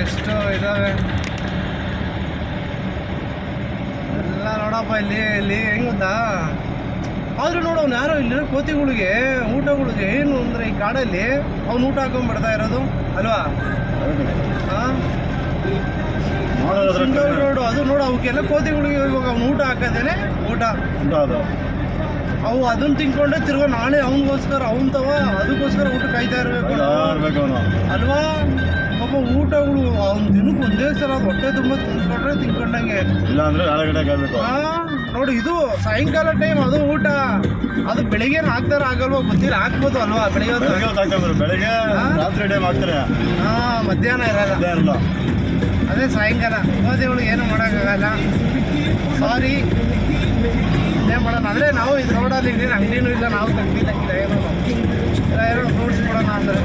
ಎಷ್ಟು ಇದಾವೆ ಎಲ್ಲ ನೋಡಪ್ಪ. ಇಲ್ಲಿ ಹೆಂಗ್ ಗೊತ್ತಾ, ಆದ್ರೂ ನೋಡು ಅವ್ನು ಯಾರೋ ಇಲ್ಲಿರೋ ಕೋತಿಗಳಿಗೆ ಊಟಗಳಿಗೆ ಏನು ಅಂದರೆ ಈ ಕಾಡಲ್ಲಿ ಅವ್ನು ಊಟ ಹಾಕೊಂಡ್ಬಿಡ್ತಾ ಇರೋದು ಅಲ್ವಾ? ಹಾಂ, ಸಿಂಗಲ್ ರೋಡು ಅದು ನೋಡು. ಅವಕ್ಕೆಲ್ಲ ಕೋತಿಗಳಿಗೆ ಇವಾಗ ಅವ್ನು ಊಟ ಹಾಕೋದೇನೆ ಊಟ. ಅವು ಅದನ್ನ ತಿನ್ಕೊಂಡೆ ತಿರ್ಗೋ ನಾಳೆ ಅವನಿಗೋಸ್ಕರ ಅದಕ್ಕೋಸ್ಕರ ಊಟ ಕಾಯ್ತಾ ಇರಬೇಕು ಅಲ್ವಾ? ಪಾಪ ಊಟಗಳು ಅವ್ನ ದಿನಕ್ಕೆ ಒಂದೇ ಸಲ ಹೊಟ್ಟೆ ತುಂಬ ತಿನ್ಕೊಂಡಂಗೆ ಇಲ್ಲ ಅಂದ್ರೆ ನೋಡಿ. ಇದು ಸಾಯಂಕಾಲ ಟೈಮ್ ಅದು ಊಟ, ಅದು ಬೆಳಿಗ್ಗೆ ಹಾಕ್ತಾರ ಆಗಲ್ವ ಗೊತ್ತಿಲ್ಲ, ಹಾಕ್ಬೋದು ಅಲ್ವಾ? ಬೆಳಿಗ್ಗೆ ರಾತ್ರಿ ಟೈಮ್ ಹಾಕ್ತಾರೆ. ಹಾಂ, ಮಧ್ಯಾಹ್ನ ಇರಲ್ಲ, ಅದೇ ಸಾಯಂಕಾಲ. ಕೋತಿಗಳು ಏನು ಮಾಡೋಕ್ಕಾಗಲ್ಲ, ಸಾರಿ. ಏನು ಮಾಡೋಣ ಅಂದರೆ ನಾವು ಇದು ರೋಡಲ್ಲಿ ಇನ್ನೇನು ಅಂಗಡಿನೂ ಇಲ್ಲ, ನಾವು ತಂಗಿಲ್ಲ ಏನೋ ಫ್ರೂಟ್ಸ್ ಕೊಡೋಣ ಅಂದರೆ